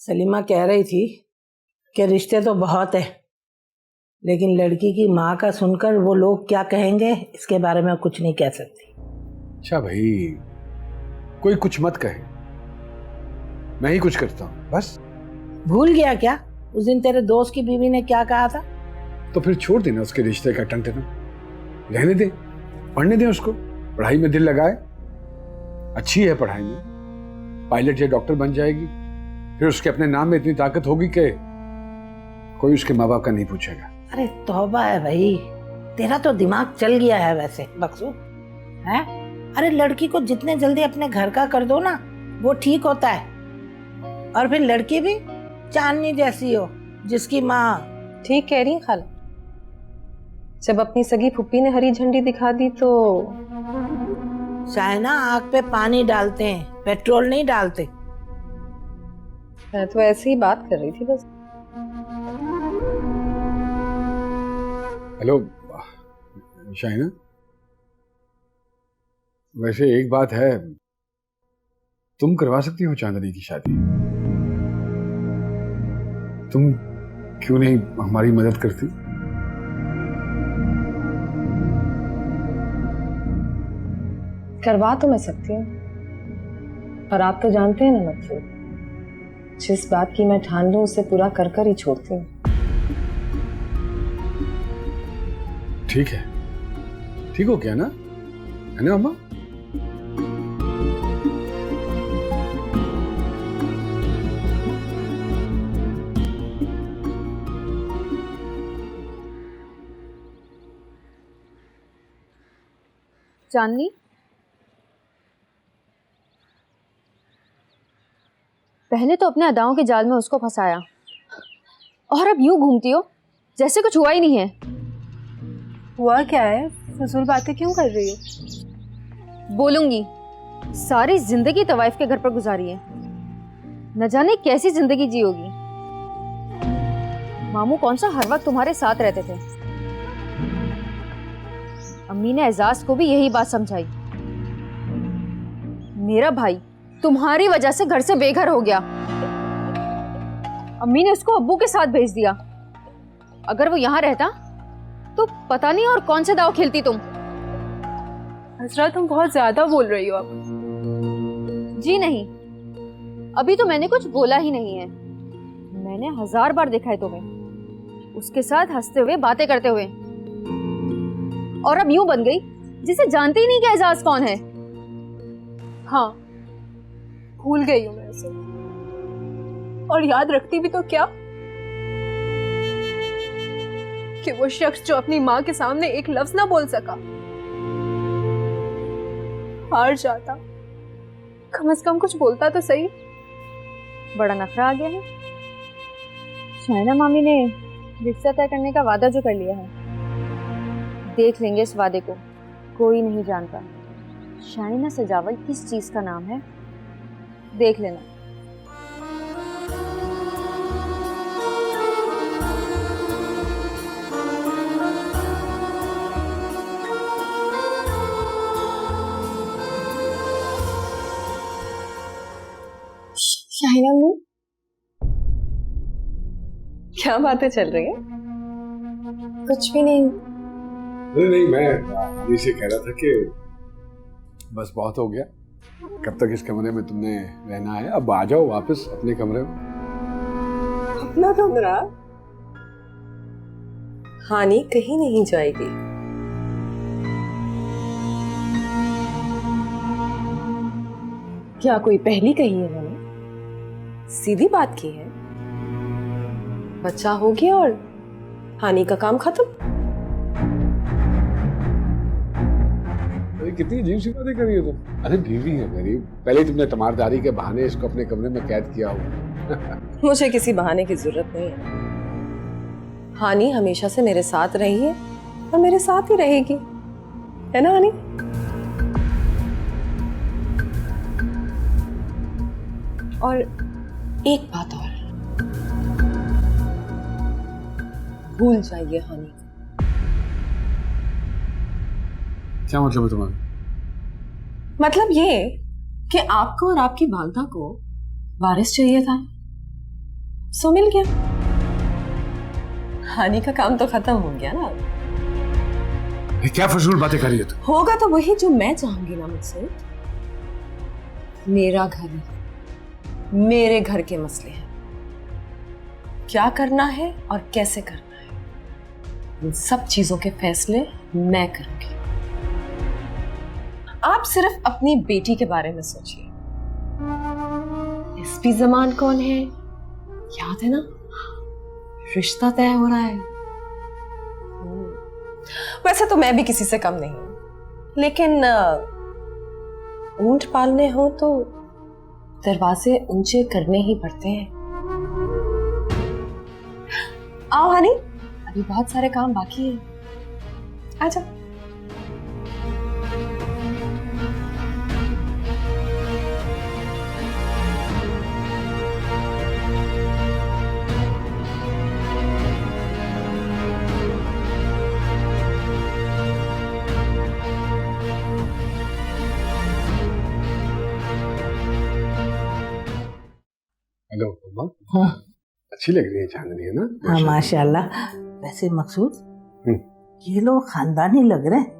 सलीमा कह रही थी कि रिश्ते तो बहुत है, लेकिन लड़की की माँ का सुनकर वो लोग क्या कहेंगे इसके बारे में कुछ नहीं कह सकती। अच्छा भाई, कोई कुछ मत कहे, मैं ही कुछ करता हूँ बस। भूल गया क्या उस दिन तेरे दोस्त की बीवी ने क्या कहा था? तो फिर छोड़ देना उसके रिश्ते का टंटना, रहने दे, पढ़ने दे उसको, पढ़ाई में दिल लगाए, अच्छी है पढ़ाई में, पायलट या डॉक्टर बन जाएगी, फिर उसके अपने नाम में इतनी ताकत होगी कि कोई उसके माँ बाप का नहीं पूछेगा। अरे तौबा है भाई, तेरा तो दिमाग चल गया है वैसे बक्सू है। अरे लड़की को जितने जल्दी अपने घर का कर दो ना वो ठीक होता है, और फिर लड़की भी चांदनी जैसी हो जिसकी माँ। ठीक कह रही है खाला, जब अपनी सगी फुप्पी ने हरी झंडी दिखा दी तो शायना आग पे पानी डालते हैं, पेट्रोल नहीं डालते। मैं तो ऐसे ही बात कर रही थी बस। हेलो शाइना, वैसे एक बात है, तुम करवा सकती हो चांदनी की शादी, तुम क्यों नहीं हमारी मदद करती? करवा तो मैं सकती हूँ, पर आप तो जानते हैं ना मकसूद, जिस बात की मैं ठान लूं उसे पूरा कर कर ही छोड़ती हूँ। ठीक है, ठीक हो क्या ना, है ना अम्मा? चांदनी, पहले तो अपने अदाओं के जाल में उसको फंसाया और अब यूं घूमती हो जैसे कुछ हुआ ही नहीं है। हुआ क्या है? फजूल बातें क्यों कर रही हो? बोलूंगी, सारी जिंदगी तवाइफ के घर पर गुजारी है, न जाने कैसी जिंदगी जी होगी। मामू कौन सा हर वक्त तुम्हारे साथ रहते थे। अम्मी ने एजाज को भी यही बात समझाई। मेरा भाई तुम्हारी वजह से घर से बेघर हो गया, अम्मी ने उसको अब्बू के साथ भेज दिया। अगर वो यहाँ रहता तो पता नहीं और कौन से दाव खेलती तुम। हजरा, तुम बहुत ज्यादा बोल रही हो अब। जी नहीं, अभी तो मैंने कुछ बोला ही नहीं है। मैंने 1000 बार देखा है तुम्हें उसके साथ हंसते हुए बातें करते हुए, और अब यूं बन गई जिसे जानते ही नहीं कि एजाज कौन है। हाँ, भूल गई हूँ मैं उसे, और याद रखती भी तो क्या कि वो शख्स जो अपनी माँ के सामने एक लफ्ज ना बोल सका, हार जाता, कम से कम कुछ बोलता तो सही। बड़ा नखरा आ गया है। शाइना मामी ने रिश्ता तय करने का वादा जो कर लिया है, देख लेंगे इस वादे को। कोई नहीं जानता शाइना सजावल किस चीज का नाम है, देख लेना। शाइना मम्मी, क्या बातें चल रही है? कुछ भी नहीं। नहीं, मैं अभी से कह रहा था कि बस बहुत हो गया, कब तक इस कमरे में तुमने रहना है, अब आ जाओ वापस अपने कमरे में। अपना कमरा? हानि कहीं नहीं जाएगी। क्या कोई पहली कही है मैंने? सीधी बात की है, बच्चा हो गया और हानि का काम खत्म। कितनी अजीब सी बातें कर रही हो तुम। अरे बीवी है मेरी, पहले तुमने तमारदारी के बहाने इसको अपने कमरे में कैद किया हो। मुझे किसी बहाने की जरूरत नहीं है। हानि हमेशा से मेरे साथ रही है और मेरे साथ ही रहेगी, है ना हानि? और एक बात और, भूल जाइए हानि को। क्या मतलब है तुम्हारा? मतलब ये कि आपको और आपकी वालदा को वारिस चाहिए था, सो मिल गया। हानि का काम तो खत्म हो गया ना। ये क्या फजूल बातें कर रही है तू? होगा तो वही जो मैं चाहूंगी ना मुझसे। मेरा घर है, मेरे घर के मसले हैं, क्या करना है और कैसे करना है, इन सब चीजों के फैसले मैं करूंगी। आप सिर्फ अपनी बेटी के बारे में सोचिए। एसपी जमान कौन है, याद है ना? रिश्ता तय हो रहा है। वैसे तो मैं भी किसी से कम नहीं हूं, लेकिन ऊंट पालने हो तो दरवाजे ऊंचे करने ही पड़ते हैं। आओ हनी, अभी बहुत सारे काम बाकी है, आजा। हेलो अम्मा। हाँ अच्छी लग रही है चांदनी, है ना? हाँ माशाल्लाह। वैसे मकसूद, हम्म। ये लोग खानदानी लग रहे हैं।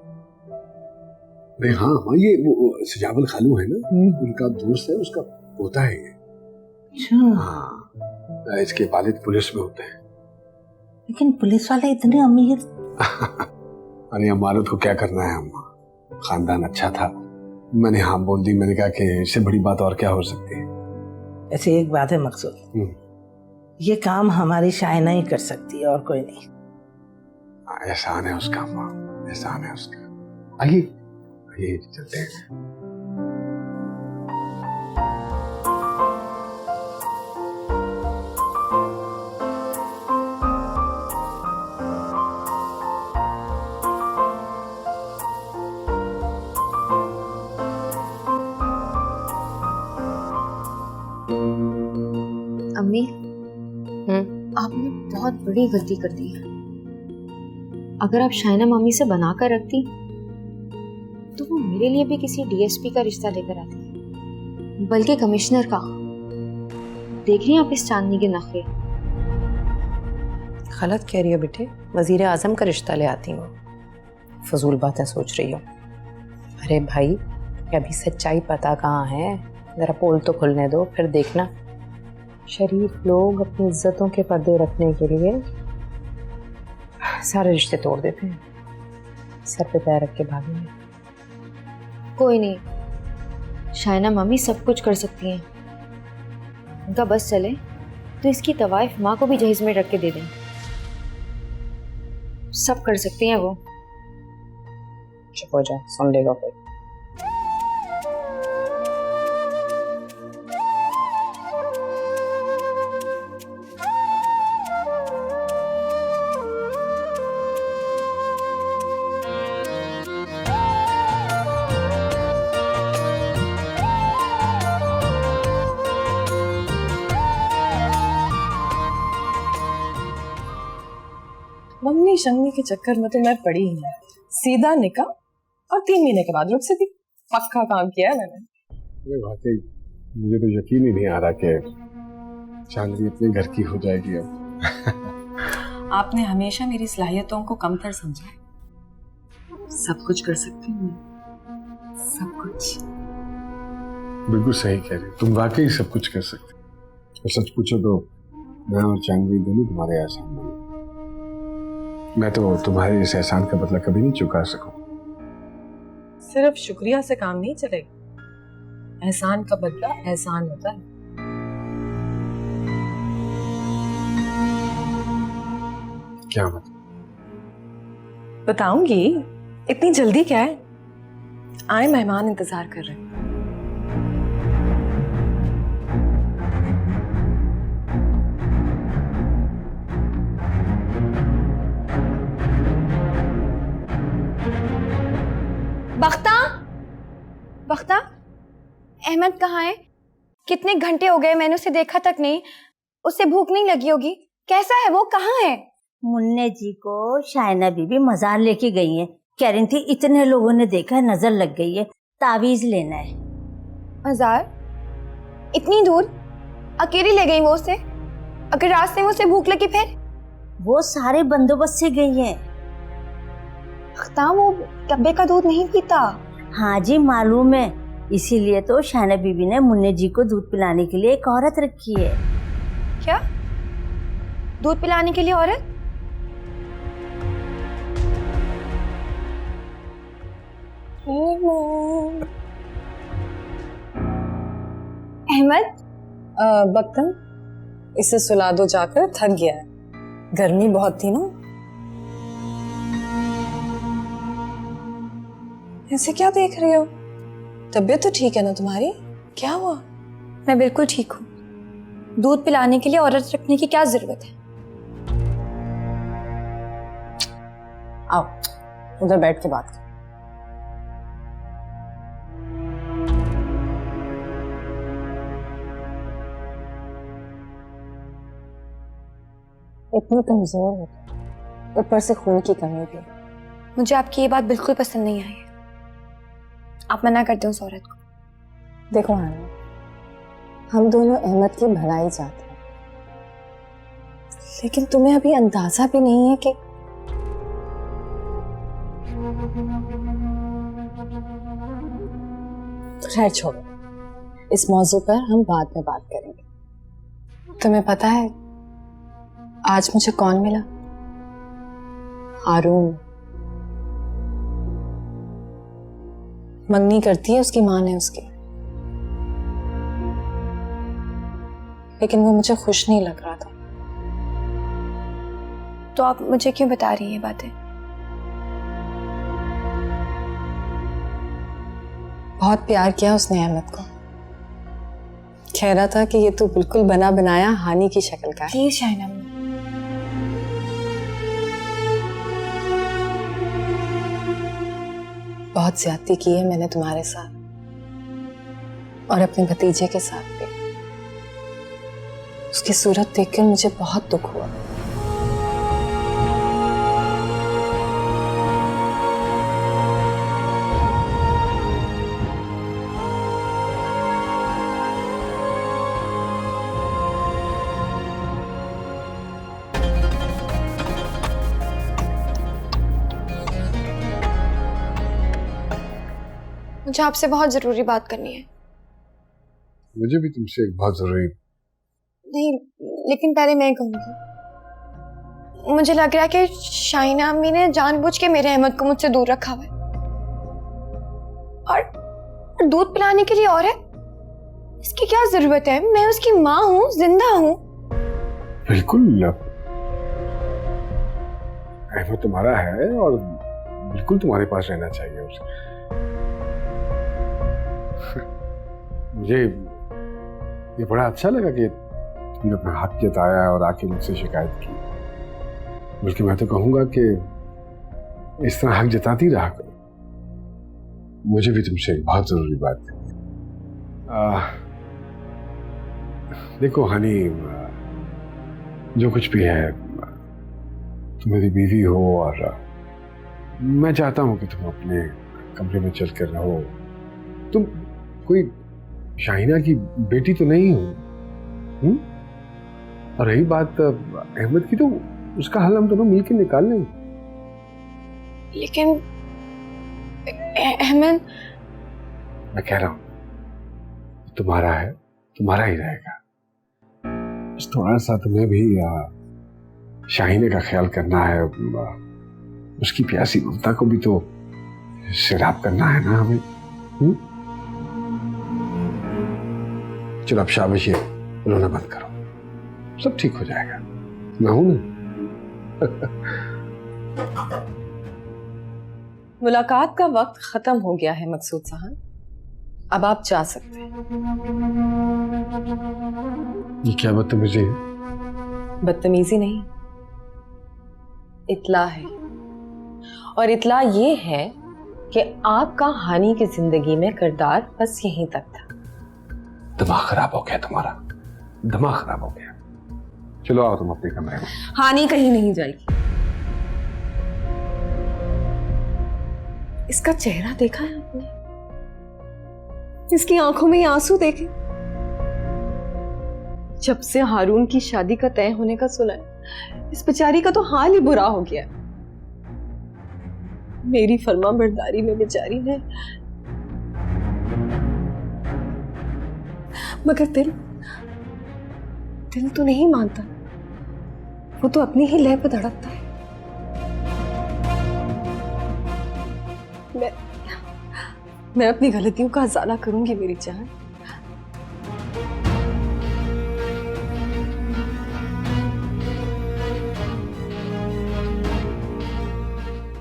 नहीं हाँ अम्मा, ये वो सजावल खालू है ना, उनका दोस्त है, उसका पोता है ये। अच्छा, हाँ, इसके वालिद पुलिस में होते हैं। लेकिन पुलिस वाले इतने अमीर। अरे हमारा तो क्या करना है अम्मा, खानदान अच्छा था, मैंने हाँ बोल दी। मैंने कहा कि इससे बड़ी बात और क्या हो सकती है। ऐसे एक बात है मकसूद, ये काम हमारी शायना ही कर सकती है और कोई नहीं। एहसान है उसका अम्मा, एहसान है उसका। आइए आइए चलते हैं। अम्मी, आपने बहुत बड़ी गलती कर दी है। अगर आप शायना मामी से बना कर रखती तो वो मेरे लिए भी किसी डीएसपी का रिश्ता लेकर आती, बल्कि कमिश्नर का। देख रही हैं आप इस चांदनी के नखरे। गलत कह रही हो बेटे, वजीर आजम का रिश्ता ले आती हूँ, फजूल बातें सोच रही हो। अरे भाई, अभी सच्चाई पता कहाँ है, जरा पोल तो खुलने दो, फिर देखना। शरीफ लोग अपनी इज्जतों के पर्दे रखने के लिए सारे रिश्ते तोड़ देते हैं, सर पे पैर रख के भागेंगे। कोई नहीं, शायना मामी सब कुछ कर सकती हैं। उनका बस चले तो इसकी तवाइफ माँ को भी जहेज में रख के दे दें। सब कर सकती हैं वो। चुप हो जा, सुन लेगा कोई। मम्मी शम्मी के चक्कर में तो मैं पड़ी ही नहीं। सीधा निकाह और 3 महीने के बाद रुक सी थी। पक्का काम किया है मैंने। अरे वाकई मुझे तो यकीन ही नहीं आ रहा कि चांदनी इतने घर की हो जाएगी अब। आपने हमेशा मेरी सलाहियतों को कमतर समझा है। सब कुछ कर सकती हूँ, सब कुछ। बिल्कुल सही कह रही हो, तुम वाकई सब कुछ कर सकते हो। और सच पूछो तो मैं और चांदनी दोनों तुम्हारे एहसान बने। मैं तो तुम्हारे इस एहसान का बदला कभी नहीं चुका सकूं। सिर्फ शुक्रिया से काम नहीं चलेगा, एहसान का बदला एहसान होता है। क्या मतलब? बताऊंगी, इतनी जल्दी क्या है? आए, मेहमान इंतजार कर रहे हैं। बख्ता, बख्ता, अहमद कहाँ है? कितने घंटे हो गए, मैंने उसे देखा तक नहीं। उसे भूख नहीं लगी होगी। कैसा है वो, कहाँ है? मुन्ने जी को शायना बीबी मजार लेके गई है। कह रही थी इतने लोगों ने देखा, नजर लग गई है, तावीज लेना है। मजार? इतनी दूर अकेली ले गई वो उसे? अगर रास्ते में उसे भूख लगी फिर? वो सारे बंदोबस्त से गई है। अख्तार वो डब्बे का दूध नहीं पीता। हाँ जी मालूम है, इसीलिए तो शायना बीबी ने मुन्ने जी को दूध पिलाने के लिए एक औरत रखी है। क्या? दूध पिलाने के लिए औरत? अहमद, बक्तन इसे सुला दो जाकर, थक गया है। गर्मी बहुत थी ना। ऐसे क्या देख रही हो? तबीयत तो ठीक है ना तुम्हारी? क्या हुआ? मैं बिल्कुल ठीक हूँ। दूध पिलाने के लिए औरत रखने की क्या जरूरत है? आओ उधर बैठ के बात करो। इतनी कमजोर हो, ऊपर से खून की कमी भी। मुझे आपकी ये बात बिल्कुल पसंद नहीं आई। आप मना करते हो उस औरत को। देखो हानी, हम दोनों अहमद की भलाई चाहते हैं, लेकिन तुम्हें अभी अंदाजा भी नहीं है कि खैर छोड़ो, इस मौजू पर हम बाद में बात करेंगे। तुम्हें पता है आज मुझे कौन मिला? हारून। मंगनी करती है उसकी मां ने उसकी, लेकिन वो मुझे खुश नहीं लग रहा था। तो आप मुझे क्यों बता रही हैं ये बातें? बहुत प्यार किया उसने अहमद को। कह रहा था कि ये तो बिल्कुल बना बनाया हानि की शक्ल का है। प्लीज शाइना, बहुत ज्यादती की है मैंने तुम्हारे साथ और अपने भतीजे के साथ भी। उसकी सूरत देखकर मुझे बहुत दुख हुआ। मुझे आपसे बहुत जरूरी बात करनी है। मुझे भी तुमसे एक बहुत जरूरी। नहीं, लेकिन पहले मैं कहूंगी। मुझे लग रहा है कि शाइना अम्मी ने जानबूझ के मेरे अहमद को मुझसे दूर रखा हुआ है। और दूध पिलाने के लिए औरत, इसकी क्या जरूरत है? मैं उसकी माँ हूँ, जिंदा हूँ। बिल्कुल, अहमद तुम्हारा है और बिल्कुल तुम्हारे पास रहना चाहिए उसे। मुझे ये बड़ा अच्छा लगा कि तुमने अपना हक जताया और आके मुझसे शिकायत की। बल्कि मैं तो कहूंगा कि इस तरह हक जताती रहा करो। मुझे भी तुमसे एक बहुत जरूरी बात है। देखो हानी, जो कुछ भी है, तुम मेरी बीवी हो और मैं चाहता हूं कि तुम अपने कमरे में चलकर रहो। तुम कोई शाहिना की बेटी तो नहीं हो। और रही बात अहमद की, तो उसका हल हम दोनों मिलकर निकाल लेंगे। लेकिन अहमद, मैं कह रहा हूं तुम्हारा है, तुम्हारा ही रहेगा। बस थोड़ा सा तुम्हें भी शाहिना का ख्याल करना है। उसकी प्यासी ममता को भी तो सैराब करना है ना हमें। चलो अब शाबाश, ये रोना बंद करो, सब ठीक हो जाएगा। मैं हूं ना। मुलाकात का वक्त खत्म हो गया है मकसूद साहब, अब आप जा सकते हैं। ये क्या बदतमीजी है? बदतमीजी नहीं, इत्ला है। और इत्ला ये है कि आपका हानि की जिंदगी में किरदार बस यहीं तक था। दिमाग खराब हो गया तुम्हारा, दिमाग खराब हो गया। चलो आओ तुम अपने कमरे में। हानि कहीं नहीं जाएगी। इसका चेहरा देखा है आपने? इसकी आंखों में ये आंसू देखे। जब से हारून की शादी का तय होने का सुना है, इस बेचारी का तो हाल ही बुरा हो गया। मेरी फर्मा बरदारी में बेचारी ने, मगर दिल तो नहीं मानता, वो तो अपनी ही लय पर धड़कता है। मैं अपनी गलतियों का हज़ारा करूंगी मेरी जान।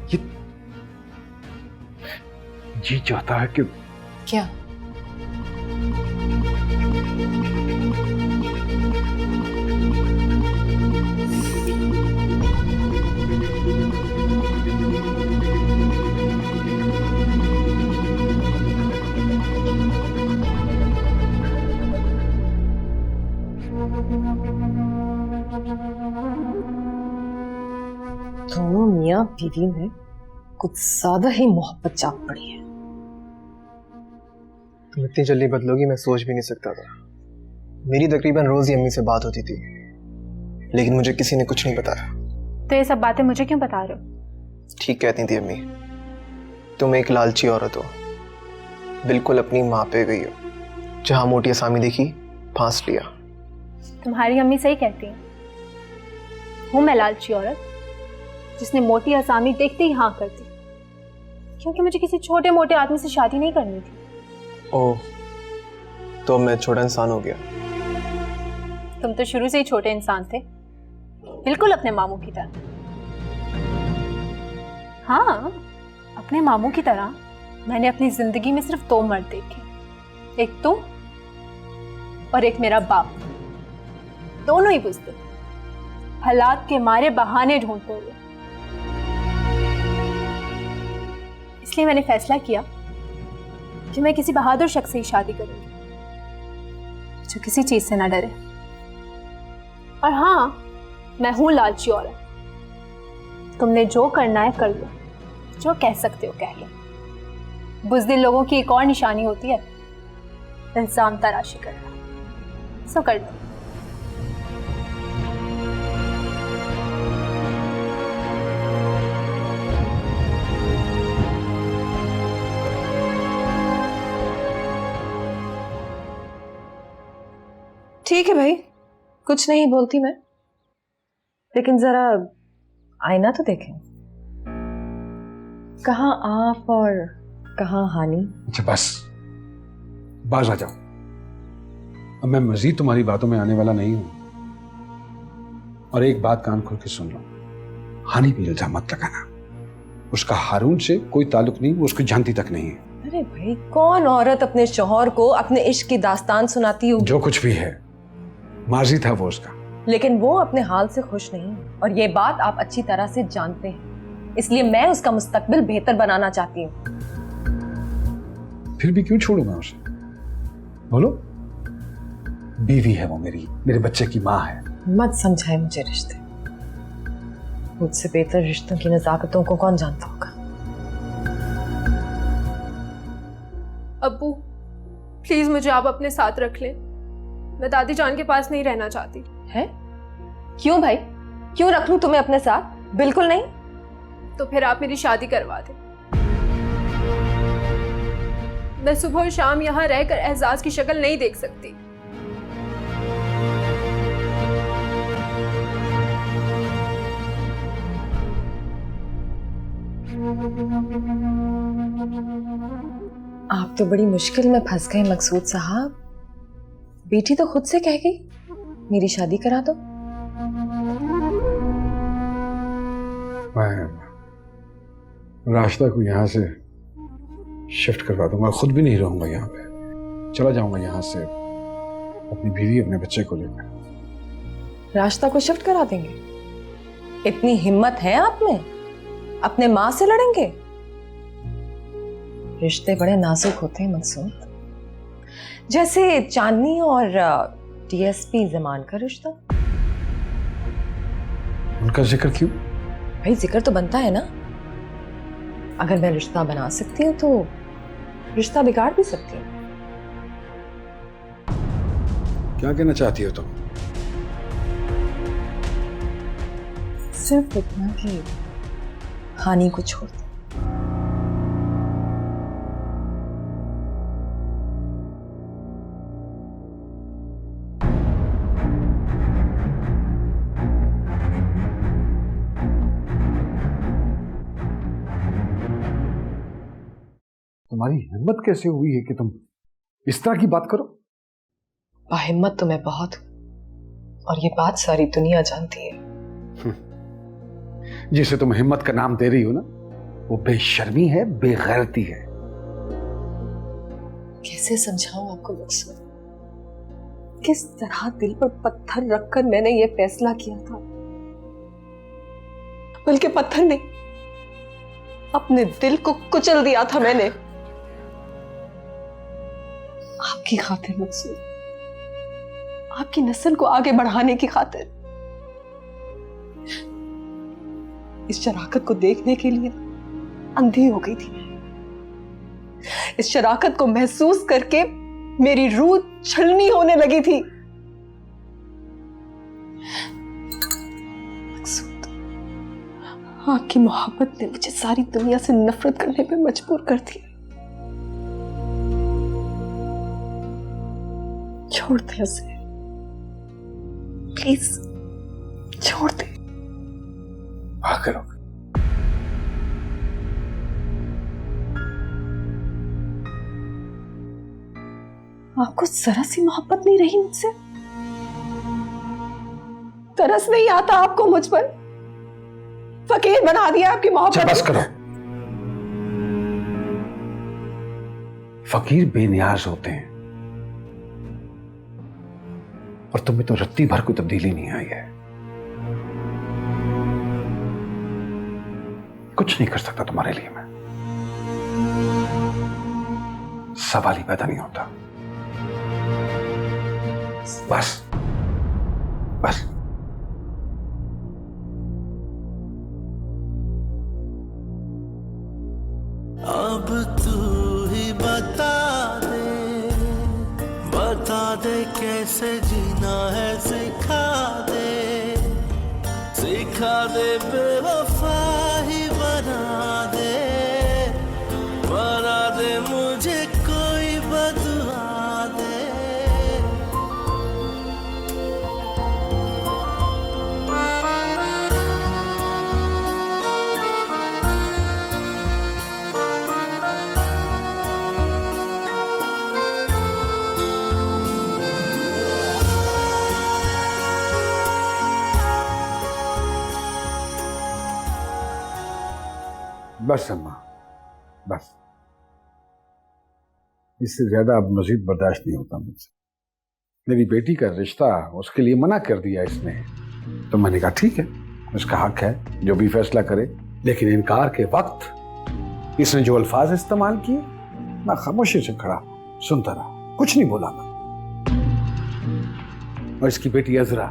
ये जी चाहता है कि क्या? दोनों मियाँ बीवी में कुछ ज्यादा ही मोहब्बत जाग पड़ी है। तुम इतनी जल्दी बदलोगी मैं सोच भी नहीं सकता था। मेरी तकरीबन रोज ही अम्मी से बात होती थी, लेकिन मुझे किसी ने कुछ नहीं बताया। तो ये सब बातें मुझे क्यों बता रहे हो? ठीक कहती थी अम्मी, तुम एक लालची औरत हो, बिल्कुल अपनी माँ पे गई हो, जहाँ मोटी असामी देखी फांस लिया। तुम्हारी अम्मी सही कहती हैं। हूँ मैं लालची औरत जिसने मोटी असामी देखते ही हाँ कर दी, क्योंकि मुझे किसी छोटे मोटे आदमी से शादी नहीं करनी थी। ओह, तो मैं छोटा इंसान हो गया। तुम तो शुरू से ही छोटे इंसान थे, बिल्कुल अपने मामू की तरह। हाँ, अपने मामू की तरह मैंने अपनी जिंदगी में सिर्फ 2 मर्द देखे, एक तुम और एक मेरा बाप। दोनों ही बुज़दिल, हालात के मारे बहाने ढूंढते हुए। इसलिए मैंने फैसला किया कि मैं किसी बहादुर शख्स से ही शादी करूंगी, जो किसी चीज से ना डरे। और हाँ, मैं हूं लालची औरत। तुमने जो करना है कर लो, जो कह सकते हो कह लो। बुज़दिल लोगों की एक और निशानी होती है इल्जाम तराशी करना। सो कर लो। ठीक है भाई, कुछ नहीं बोलती मैं, लेकिन जरा आईना तो देखें, कहाँ आप और कहाँ हानि। अच्छा बस, बाज आ जाओ। अब मैं मजीद तुम्हारी बातों में आने वाला नहीं हूं। और एक बात कान खोल के सुन लो, हानि पे इल्जाम मत लगाना। उसका हारून से कोई ताल्लुक नहीं, वो उसको जानती तक नहीं है। अरे भाई, कौन औरत अपने शौहर को अपने इश्क की दास्तान सुनाती होगी? जो कुछ भी है, माजी था वो उसका, लेकिन वो अपने हाल से खुश नहीं है, और ये बात आप अच्छी तरह से जानते हैं। इसलिए मैं उसका मुस्तकबिल बेहतर बनाना चाहती हूँ। फिर भी क्यों छोड़ूंगा उसे? बोलो। बीवी है वो मेरी, मेरे बच्चे की माँ है। मत समझाए मुझे रिश्ते, मुझसे बेहतर रिश्तों की नजाकतों को कौन जानता होगा। अब्बू, प्लीज मुझे आप अपने साथ रख लें। मैं दादी जान के पास नहीं रहना चाहती। है? क्यों भाई, क्यों रख लूं तुम्हें अपने साथ? बिल्कुल नहीं। तो फिर आप मेरी शादी करवा दें। मैं सुबह और शाम यहाँ रहकर एहसास की शक्ल नहीं देख सकती। आप तो बड़ी मुश्किल में फंस गए मकसूद साहब। बेटी तो खुद से कह गई मेरी शादी करा दो। मैं रास्ता को यहाँ से शिफ्ट करवा दूंगा, खुद भी नहीं रहूंगा यहाँ पे। चला जाऊंगा यहाँ से अपनी बीवी अपने बच्चे को लेकर। रास्ता को शिफ्ट करा देंगे? इतनी हिम्मत है आप में? अपने माँ से लड़ेंगे? रिश्ते बड़े नाजुक होते हैं मकसूद, जैसे चांदनी और डीएसपी जमान का रिश्ता। उनका जिक्र क्यों? भाई जिक्र तो बनता है ना। अगर मैं रिश्ता बना सकती हूँ तो रिश्ता बिगाड़ भी सकती हूँ। क्या कहना चाहती हो तुम? सिर्फ इतना कि हानि को छोड़ दो। तुम्हारी हिम्मत कैसे हुई है कि तुम इस तरह की बात करो? हिम्मत तो मैं बहुत, और ये बात सारी दुनिया जानती है। जिसे तुम हिम्मत का नाम दे रही हो ना, वो बेशर्मी है, बेगैरती है। कैसे समझाऊं आपको मकसूद? किस तरह दिल पर पत्थर रखकर मैंने ये फैसला किया था, बल्कि पत्थर नहीं, अपने दिल को कुचल दिया था मैंने आपकी खातिर मकसूद, आपकी नस्ल को आगे बढ़ाने की खातिर। इस शराकत को देखने के लिए अंधी हो गई थी मैं। इस शराकत को महसूस करके मेरी रूह छलनी होने लगी थी। मकसूद, आपकी मोहब्बत ने मुझे सारी दुनिया से नफरत करने पे मजबूर कर दिया। छोड़ दे उसे, प्लीज छोड़ दे। करो। आपको जरा सी मोहब्बत नहीं रही मुझसे? तरस नहीं आता आपको मुझ पर? फकीर बना दिया आपकी मोहब्बत। बस करो। फकीर बेनियाज होते हैं, और तुम्हें तो रत्ती भर कोई तब्दीली नहीं आई है। कुछ नहीं कर सकता तुम्हारे लिए मैं। सवाल ही पैदा नहीं होता। बस बस। अब तू ही बता दे कैसे जीना है, सिखा दे बेवफा ही बना दे मुझे कोई बदला दे। बस अम्मा, बस। इससे ज्यादा अब मजीद बर्दाश्त नहीं होता मुझसे। मेरी बेटी का रिश्ता उसके लिए मना कर दिया इसने, तो मैंने कहा ठीक है, उसका हक है जो भी फैसला करे। लेकिन इनकार के वक्त इसने जो अल्फाज इस्तेमाल किए, मैं खामोशी से खड़ा सुनता रहा, कुछ नहीं बोला मैं। और इसकी बेटी अजरा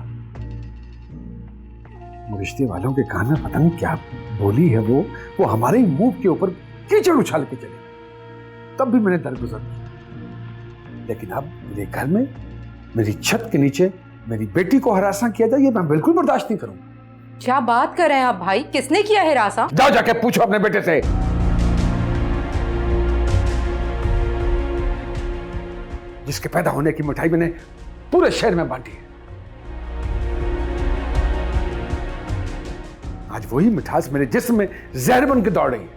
रिश्ते वालों के कान में पता नहीं क्या बोली है, वो हमारे मुंह के ऊपर कीचड़ उछाल के चले। तब भी मैंने दरगुजर किया, लेकिन अब मेरे घर में, मेरी छत के नीचे मेरी बेटी को हरासा किया जाए, ये मैं बिल्कुल बर्दाश्त नहीं करूंगा। क्या बात कर रहे हैं आप भाई? किसने किया है हरासा? जाओ जाके पूछो अपने बेटे से। जिसके पैदा होने की मिठाई मैंने पूरे शहर में बांटी है, आज वही मिठास मेरे जिस्म में जहर बन के दौड़ रही है।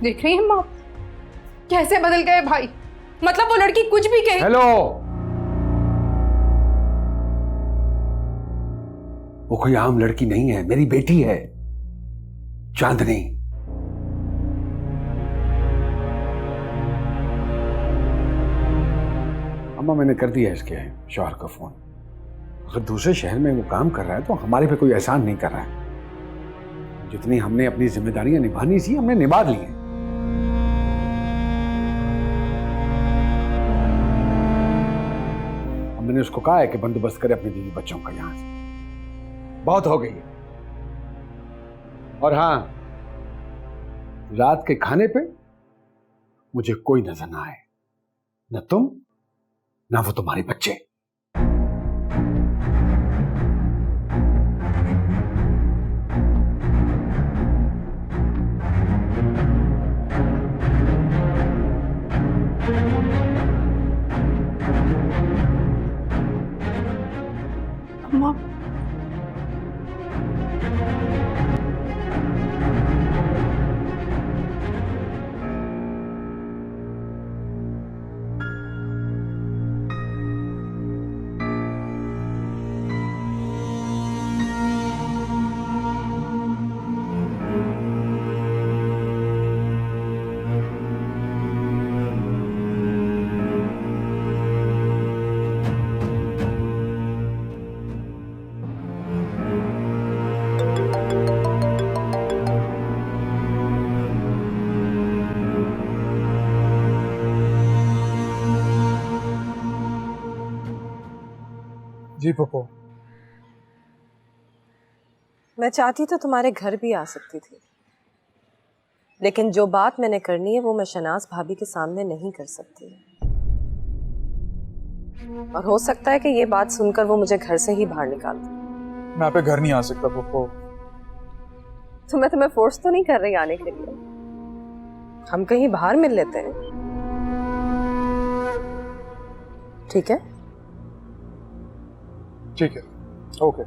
देख रही हैं माँ कैसे बदल गए भाई? मतलब वो लड़की कुछ भी कहे। हेलो, वो कोई आम लड़की नहीं है, मेरी बेटी है चांदनी। अम्मा, मैंने कर दिया इसके शौहर का फोन। अगर दूसरे शहर में वो काम कर रहा है तो हमारे पे कोई एहसान नहीं कर रहा है। जितनी हमने अपनी जिम्मेदारियां निभानी थी हमने निभा ली हैं। मैंने उसको कहा है कि बंदोबस्त करे अपने बीवी बच्चों का, यहां से बहुत हो गई है। और हां, रात के खाने पे मुझे कोई नजर ना आए, न तुम ना वो तुम्हारे बच्चे। अम्मा, जी पप्पू। मैं चाहती तो तुम्हारे घर भी आ सकती थी, लेकिन जो बात मैंने करनी है वो मैं शनाज भाभी के सामने नहीं कर सकती। और हो सकता है कि ये बात सुनकर वो मुझे घर से ही बाहर निकाल दे। मैं आप घर नहीं आ सकता पप्पू। तो मैं तुम्हें फोर्स तो नहीं कर रही आने के लिए, हम कहीं बाहर मिल लेते हैं, ठीक है? ठीक है, ओके।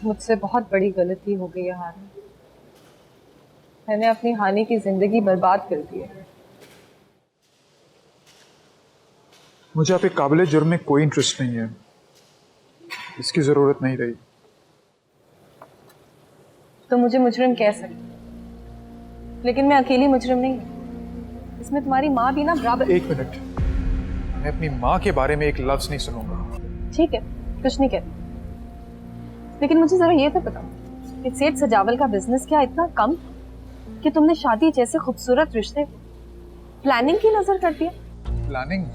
मुझसे बहुत बड़ी गलती हो गई है हानि। मैंने अपनी हानि की जिंदगी बर्बाद कर दी है। मुझे आप एक काबिल जुर्म में कोई इंटरेस्ट नहीं है, इसकी जरूरत नहीं रही। तो मुझे मुजरिम कह सकते, लेकिन मैं अकेली मुजरिम नहीं हूँ, इसमें तुम्हारी माँ भी ना बराबर। एक मिनट, मैं अपनी माँ के बारे में एक लफ्ज नहीं सुनूंगा। ठीक है, कुछ नहीं कहती, लेकिन मुझे जरा ये तो बताओ कि सेठ सजावल का बिजनेस क्या इतना कम कि तुमने शादी जैसे खूबसूरत रिश्ते को प्लानिंग की नजर कर दिया? प्लानिंग?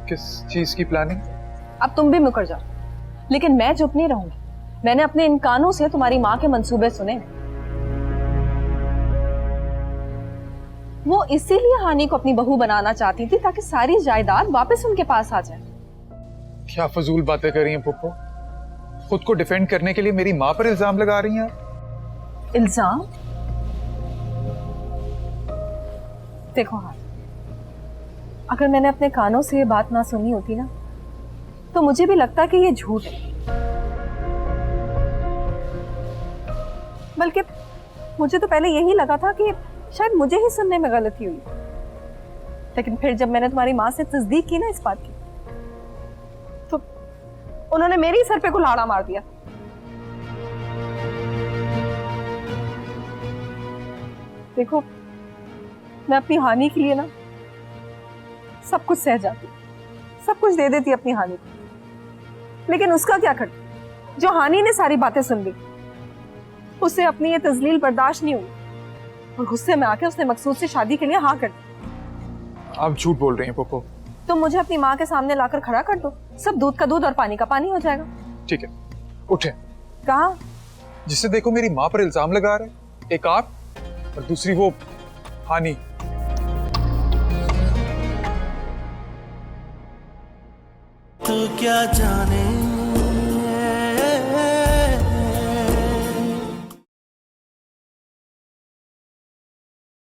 किस चीज की प्लानिंग? अब तुम भी मुकर जाओ, लेकिन मैं चुप नहीं रहूंगी। मैंने अपने इन कानों से तुम्हारी माँ के मंसूबे सुने। वो इसीलिए हानि को अपनी बहू बनाना चाहती थी ताकि सारी जायदाद वापस उनके पास आ जाए। क्या फजूल बातें कर रही हैं पुप्पो? खुद को डिफेंड करने के लिए मेरी माँ पर इल्जाम लगा रही हैं आप। इल्जाम? देखो हाँ, अगर मैंने अपने कानों से ये बात ना सुनी होती ना, तो मुझे भी लगता कि ये झूठ है। बल्कि मुझे तो पहले यही लगा था कि शायद मुझे ही सुनने में गलती हुई, लेकिन फिर जब मैंने तुम्हारी माँ से तस्दीक की ना इस बात की, तो उन्होंने मेरे ही सर पे कुल्हाड़ा मार दिया। देखो, मैं अपनी हानि के लिए ना सब कुछ सह जाती, सब कुछ दे देती अपनी हानि को, लेकिन उसका क्या कर, जो हानि ने सारी बातें सुन ली, उसे अपनी ये तजलील बर्दाश्त नहीं हुई और गुस्से में आके उसने मकसूद से शादी के लिए हाँ कर दी। आप झूठ बोल रही हैं पुप्पो। तुम मुझे अपनी माँ के सामने लाकर खड़ा कर दो, सब दूध का दूध और पानी का पानी हो जाएगा। ठीक है, उठे। कहाँ? जिससे देखो मेरी माँ पर इल्जाम लगा रहे, एक आप और दूसरी वो हानि। तू क्या जाने